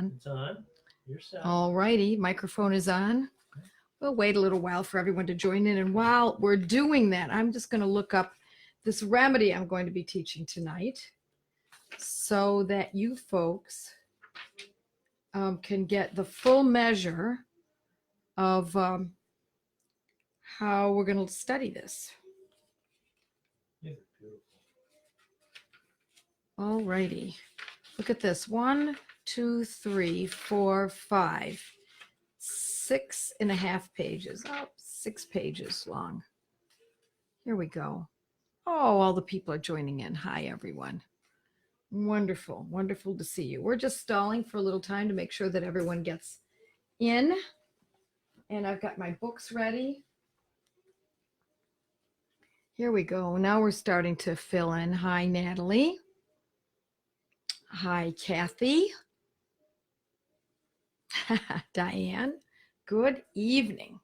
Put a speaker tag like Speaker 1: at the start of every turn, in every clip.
Speaker 1: on?
Speaker 2: It's on. You're set.
Speaker 1: All righty. Microphone is on. We'll wait a little while for everyone to join in. And while we're doing that, I'm just going to look up this remedy I'm going to be teaching tonight so that you folks can get the full measure of how we're going to study this.
Speaker 2: Yeah, beautiful.
Speaker 1: All righty. Look at this. 1, 2, 3, 4, 5, 6.5 pages. Oh, 6 pages long. Here we go. Oh, all the people are joining in. Hi, everyone. Wonderful. Wonderful to see you. We're just stalling for a little time to make sure that everyone gets in. And I've got my books ready. Here we go. Now we're starting to fill in. Hi, Natalie. Hi, Kathy. Diane. Good evening.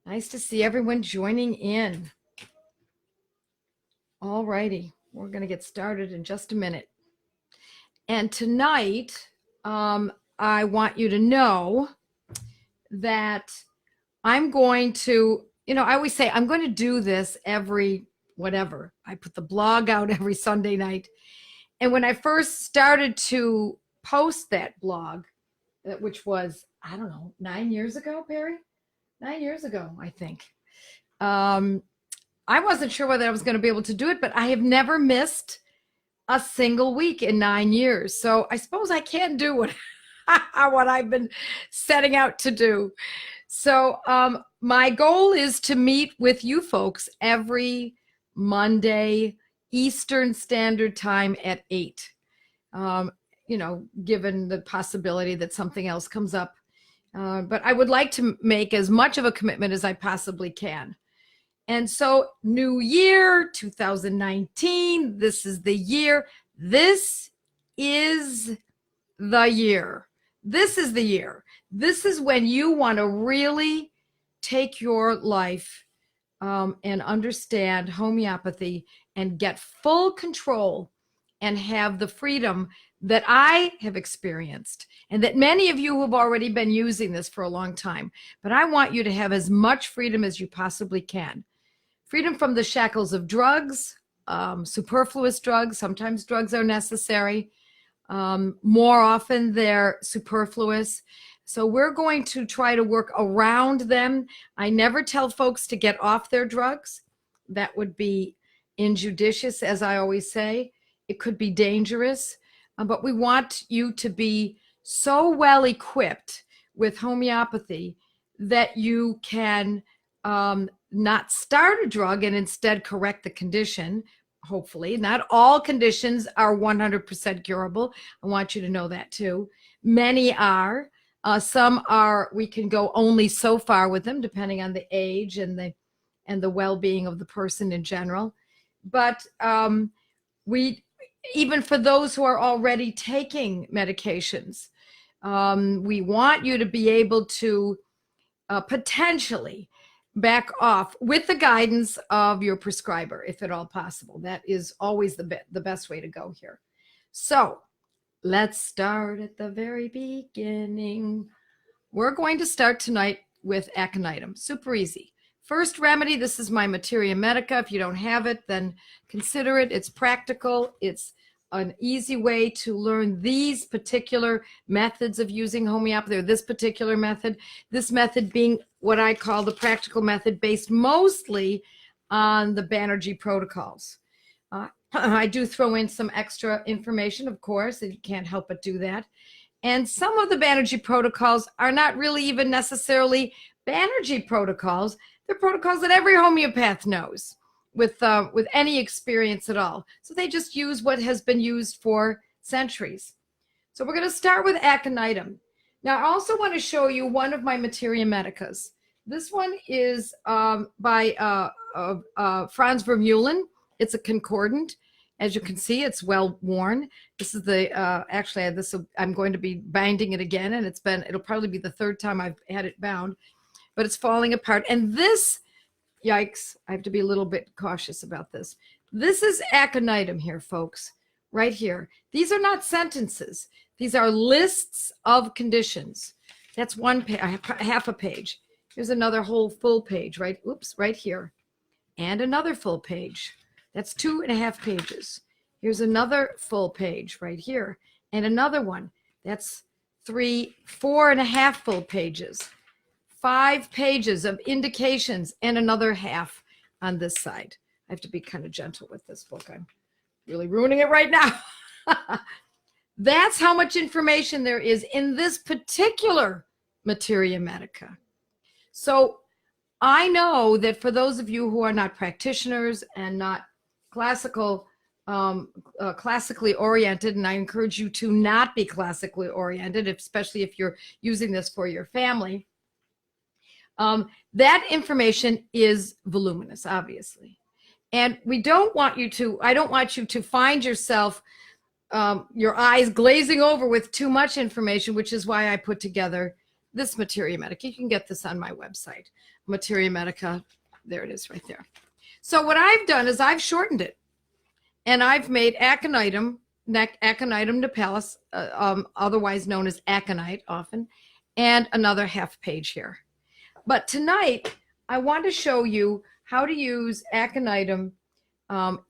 Speaker 1: Nice to see everyone joining in. All righty. We're going to get started in just a minute. And tonight, I want you to know that I'm going to, I always say I'm going to do this every whatever. I put the blog out every Sunday night. And when I first started to post that blog, which was, 9 years ago, Perry? 9 years ago, I think. I wasn't sure whether I was going to be able to do it, but I have never missed a single week in 9 years. So I suppose I can't do what I've been setting out to do. So my goal is to meet with you folks every Monday, Eastern Standard Time at 8. Given the possibility that something else comes up. But I would like to make as much of a commitment as I possibly can. And so new year, 2019, this is the year. This is the year. This is the year. This is when you want to really take your life and understand homeopathy and get full control and have the freedom that I have experienced and that many of you have already been using this for a long time. But I want you to have as much freedom as you possibly can. Freedom from the shackles of drugs, superfluous drugs. Sometimes drugs are necessary. More often they're superfluous. So we're going to try to work around them. I never tell folks to get off their drugs. That would be injudicious, as I always say. It could be dangerous. But we want you to be so well equipped with homeopathy that you can not start a drug and instead correct the condition, hopefully. Not all conditions are 100% curable. I want you to know that too. Many are. Some are, we can go only so far with them, depending on the age and the well-being of the person in general. But even for those who are already taking medications, we want you to be able to potentially back off with the guidance of your prescriber, if at all possible. That is always the best way to go here. So let's start at the very beginning. We're going to start tonight with Aconitum. Super easy. First remedy, this is my Materia Medica. If you don't have it, then consider it. It's practical. It's an easy way to learn these particular methods of using homeopathy, or this particular method. This method being what I call the practical method, based mostly on the Banerjee protocols. I do throw in some extra information, of course, and you can't help but do that. And some of the Banerjee protocols are not really even necessarily Banerjee protocols. They're protocols that every homeopath knows with any experience at all. So they just use what has been used for centuries. So we're going to start with Aconitum. Now, I also want to show you one of my Materia Medicas. This one is by Franz Vermeulen. It's a concordant. As you can see, it's well worn. This is the I'm going to be binding it again, and it'll probably be the third time I've had it bound, but it's falling apart. And this, yikes, I have to be a little bit cautious about this. This is Aconitum here, folks, right here. These are not sentences. These are lists of conditions. That's one page, half a page. Here's another whole full page, right? Oops, right here. And another full page. That's 2.5 pages. Here's another full page right here. And another one. That's 4.5 full pages. 5 pages of indications and another half on this side. I have to be kind of gentle with this book. I'm really ruining it right now. That's how much information there is in this particular Materia Medica. So I know that for those of you who are not practitioners and not classically oriented, and I encourage you to not be classically oriented, especially if you're using this for your family, that information is voluminous, obviously. And I don't want you to find yourself, your eyes glazing over with too much information, which is why I put together this Materia Medica. You can get this on my website, Materia Medica. There it is right there. So what I've done is I've shortened it, and I've made Aconitum nipalis, otherwise known as aconite often, and another half page here. But tonight, I want to show you how to use Aconitum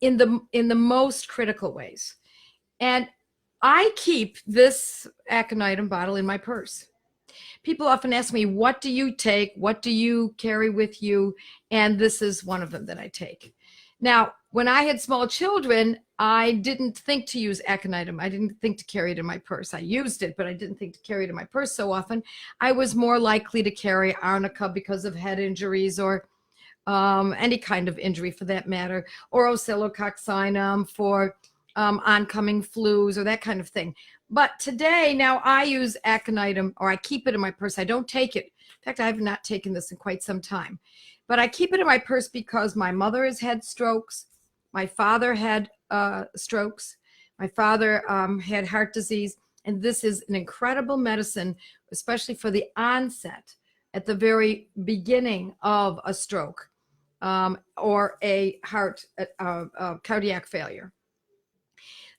Speaker 1: in the most critical ways. And I keep this Aconitum bottle in my purse. People often ask me, what do you take? What do you carry with you? And this is one of them that I take. Now, when I had small children, I didn't think to use Aconitum. I didn't think to carry it in my purse. I used it, but I didn't think to carry it in my purse so often. I was more likely to carry arnica because of head injuries or any kind of injury for that matter, or oscillococcinum for oncoming flus or that kind of thing. But today, now I use Aconitum, or I keep it in my purse. I don't take it. In fact, I have not taken this in quite some time. But I keep it in my purse because my mother has had strokes. My father had strokes. My father had heart disease. And this is an incredible medicine, especially for the onset, at the very beginning of a stroke or a cardiac failure.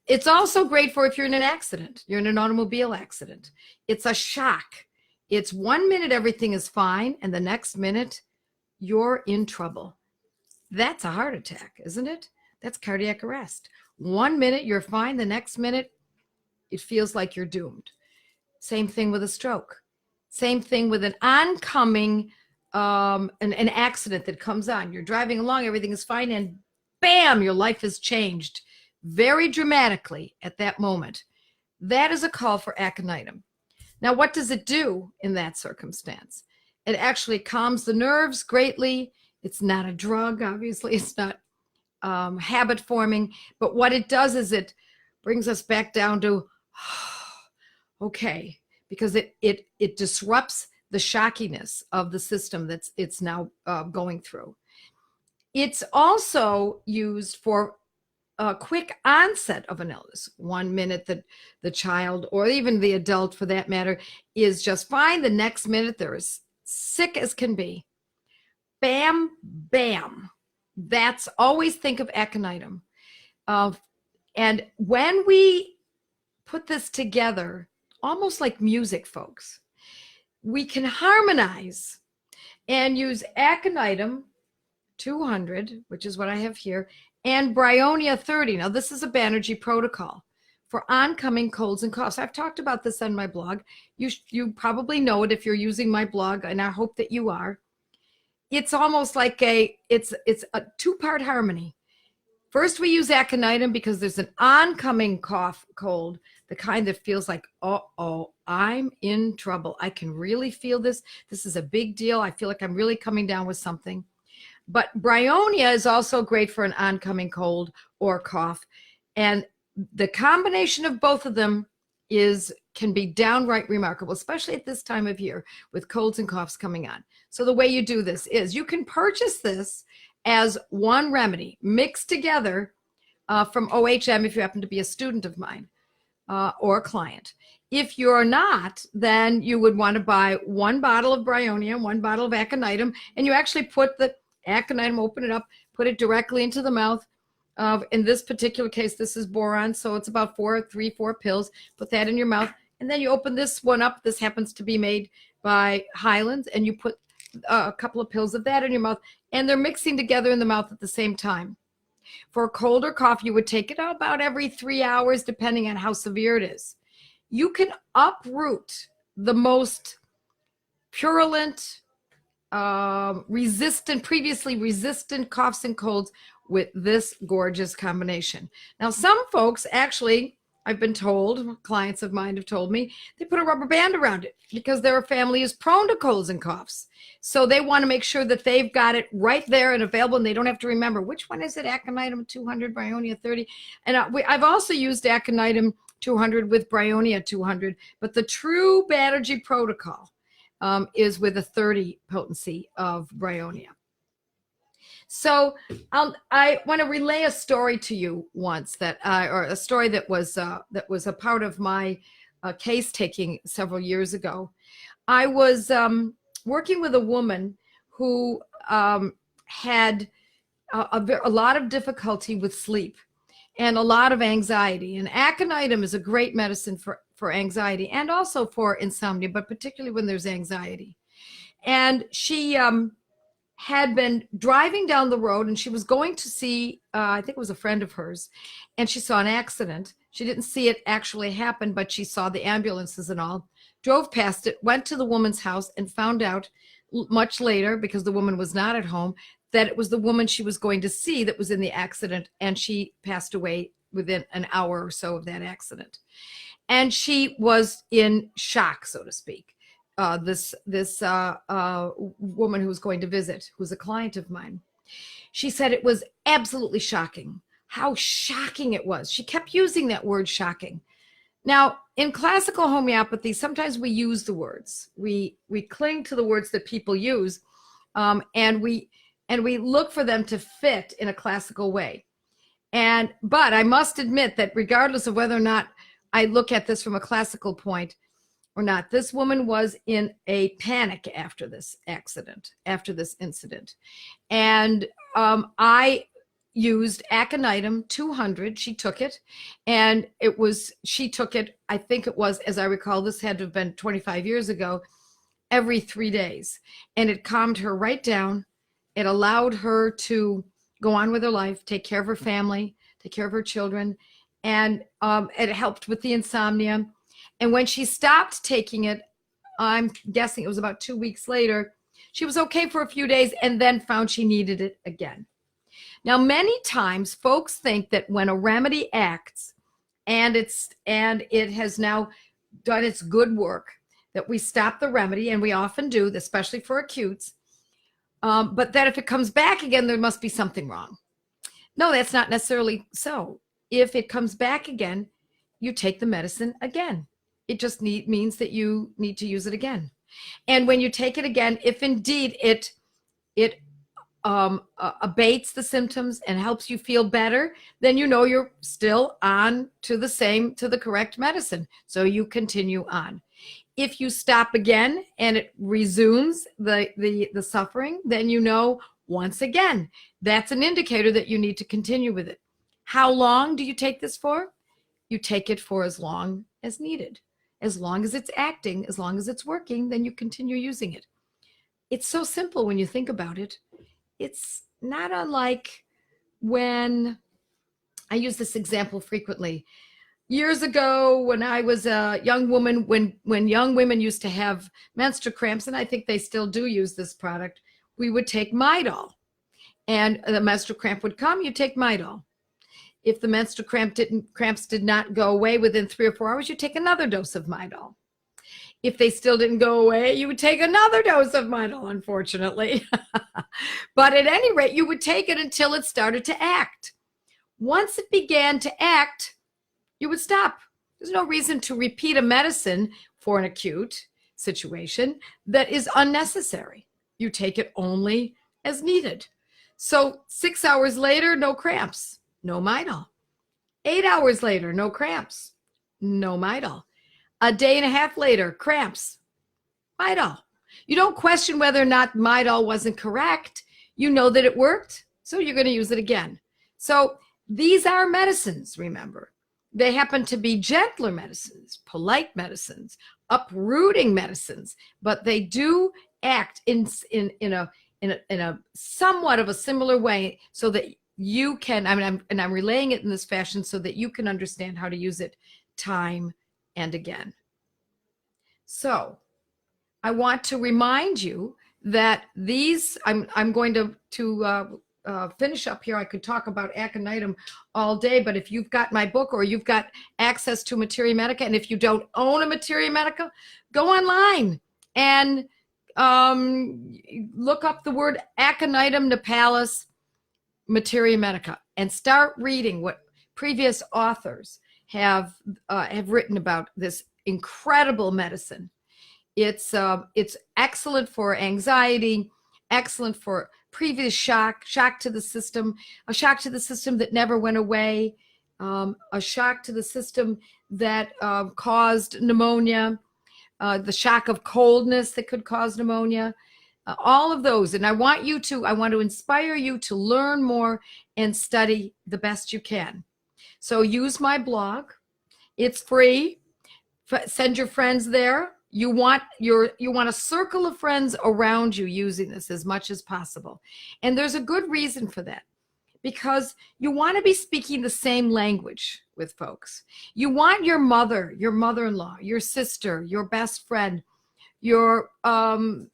Speaker 1: It's also great for if you're in an accident, you're in an automobile accident. It's a shock. It's 1 minute everything is fine, and the next minute you're in trouble. That's a heart attack, isn't it? That's cardiac arrest. 1 minute you're fine, the next minute it feels like you're doomed. Same thing with a stroke. Same thing with an oncoming, an accident that comes on. You're driving along, everything is fine, and bam, your life has changed very dramatically at that moment. That is a call for Aconitum. Now, what does it do in that circumstance? It actually calms the nerves greatly. It's not a drug, obviously. It's not habit forming. But what it does is it brings us back down to, okay, because it disrupts the shockiness of the system it's now going through. It's also used for a quick onset of an illness. 1 minute that the child, or even the adult for that matter, is just fine. The next minute they're as sick as can be. Bam, bam. That's always think of Aconitum. And when we put this together, almost like music, folks, we can harmonize and use Aconitum 200, which is what I have here, and Bryonia 30. Now, this is a Banerjee protocol for oncoming colds and coughs. I've talked about this on my blog. You probably know it if you're using my blog, and I hope that you are. It's almost like it's a two-part harmony. First, we use Aconitum because there's an oncoming cough, cold, the kind that feels like, uh-oh, I'm in trouble. I can really feel this. This is a big deal. I feel like I'm really coming down with something. But Bryonia is also great for an oncoming cold or cough. And the combination of both of them can be downright remarkable, especially at this time of year with colds and coughs coming on. So the way you do this is you can purchase this as one remedy mixed together from OHM if you happen to be a student of mine or a client. If you're not, then you would want to buy 1 bottle of Bryonia, 1 bottle of Aconitum, and you actually put the Aconitum, open it up, put it directly into the mouth. In this particular case, this is boron, so it's about 4 pills. Put that in your mouth, And then you open this one up. This happens to be made by Highlands, and you put a couple of pills of that in your mouth, and they're mixing together in the mouth at the same time. For a cold or cough, you would take it about every 3 hours, depending on how severe it is. You can uproot the most purulent, previously resistant coughs and colds with this gorgeous combination. Now, some folks actually, I've been told, clients of mine have told me, they put a rubber band around it because their family is prone to colds and coughs. So they want to make sure that they've got it right there and available, and they don't have to remember which one is it, Aconitum 200, Bryonia 30. And I've also used Aconitum 200 with Bryonia 200, but the true Banerjee protocol is with a 30 potency of Bryonia. So I want to relay a story to you once or a story that was a part of my case taking several years ago. I was working with a woman who had a lot of difficulty with sleep and a lot of anxiety. And Aconitum is a great medicine for anxiety and also for insomnia, but particularly when there's anxiety. And she had been driving down the road, and she was going to see, I think it was a friend of hers, and she saw an accident. She didn't see it actually happen, but she saw the ambulances and all, drove past it, went to the woman's house, and found out much later, because the woman was not at home, that it was the woman she was going to see that was in the accident, and she passed away within an hour or so of that accident. And she was in shock, so to speak. This woman who was going to visit, who's a client of mine, she said it was absolutely shocking, how shocking it was. She kept using that word shocking. Now, in classical homeopathy, sometimes we use the words. We cling to the words that people use, and we look for them to fit in a classical way. But I must admit that regardless of whether or not I look at this from a classical point or not, this woman was in a panic after this accident, after this incident. And I used Aconitum 200. She took it, and she took it, I think it was, as I recall, this had to have been 25 years ago, every 3 days. And it calmed her right down. It allowed her to go on with her life, take care of her family, take care of her children. And it helped with the insomnia. And when she stopped taking it, I'm guessing it was about 2 weeks later, she was okay for a few days and then found she needed it again. Now, many times folks think that when a remedy acts and it has now done its good work, that we stop the remedy, and we often do, especially for acutes, but that if it comes back again, there must be something wrong. No, that's not necessarily so. If it comes back again, you take the medicine again. It just means that you need to use it again. And when you take it again, if indeed it abates the symptoms and helps you feel better, then you know you're still on to the correct medicine. So you continue on. If you stop again and it resumes the suffering, then you know once again, that's an indicator that you need to continue with it. How long do you take this for? You take it for as long as needed. As long as it's acting, as long as it's working, then you continue using it. It's so simple when you think about it. It's not unlike when I use this example frequently. Years ago, when I was a young woman, when young women used to have menstrual cramps, and I think they still do use this product, we would take Midol. And the menstrual cramp would come, you take Midol. If the menstrual cramps did not go away within 3 or 4 hours, you take another dose of Midol. If they still didn't go away, you would take another dose of Midol, unfortunately. But at any rate, you would take it until it started to act. Once it began to act, you would stop. There's no reason to repeat a medicine for an acute situation that is unnecessary. You take it only as needed. So 6 hours later, no cramps. No Midol. 8 hours later, no cramps. No Midol. A day and a half later, cramps. Midol. You don't question whether or not Midol wasn't correct. You know that it worked, so you're going to use it again. So these are medicines, remember. they happen to be gentler medicines, polite medicines, uprooting medicines, but they do act in a somewhat of a similar way, so that you can, I'm relaying it in this fashion so that you can understand how to use it time and again. So I want to remind you that these, I'm going to finish up here. I could talk about Aconitum all day, but if you've got my book or you've got access to Materia Medica, and if you don't own a Materia Medica, go online and look up the word Aconitum Napellus Materia Medica and start reading what previous authors have written about this incredible medicine. It's excellent for anxiety, excellent for previous shock to the system, a shock to the system that never went away, a shock to the system that caused pneumonia, the shock of coldness that could cause pneumonia, all of those. And I want to inspire you to learn more and study the best you can. So use my blog. It's free. Send your friends there. You want a circle of friends around you using this as much as possible. And there's a good reason for that, because you want to be speaking the same language with folks. You want your mother, your mother-in-law, your sister, your best friend, your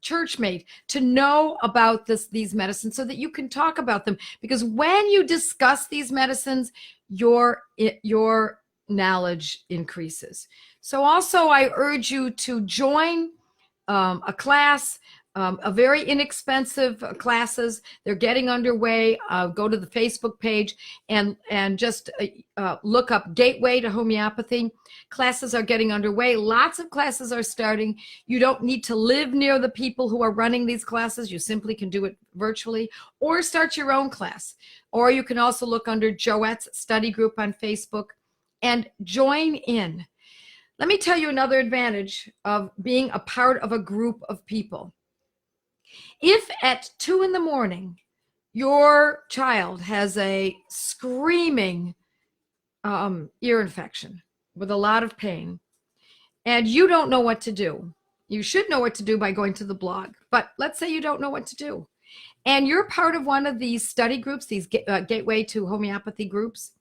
Speaker 1: church mate to know about these medicines, so that you can talk about them. Because when you discuss these medicines, your knowledge increases. So also I urge you to join a class, a very inexpensive classes. They're getting underway. Go to the Facebook page and just look up Gateway to Homeopathy. Classes are getting underway. Lots of classes are starting. You don't need to live near the people who are running these classes. You simply can do it virtually or start your own class. Or you can also look under Joette's study group on Facebook and join in. Let me tell you another advantage of being a part of a group of people. If at 2 a.m. your child has a screaming ear infection with a lot of pain, and you don't know what to do, you should know what to do by going to the blog. But let's say you don't know what to do, and you're part of one of these study groups, these Gateway to Homeopathy groups.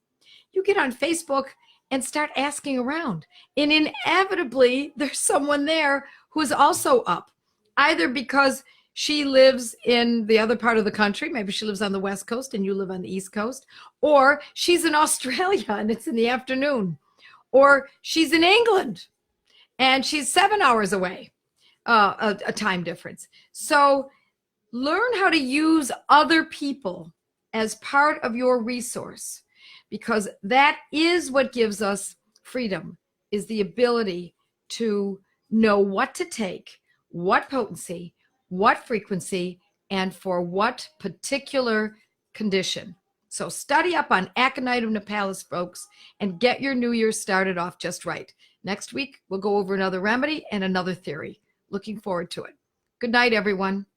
Speaker 1: You get on Facebook and start asking around. And inevitably, there's someone there who is also up, either because she lives in the other part of the country, maybe she lives on the West Coast and you live on the East Coast, or she's in Australia and it's in the afternoon, or she's in England and she's 7 hours away, a time difference. So learn how to use other people as part of your resource, because that is what gives us freedom, is the ability to know what to take, what potency, what frequency, and for what particular condition. So study up on Aconitum Napellus, folks, and get your new year started off just right. Next week, we'll go over another remedy and another theory. Looking forward to it. Good night, everyone.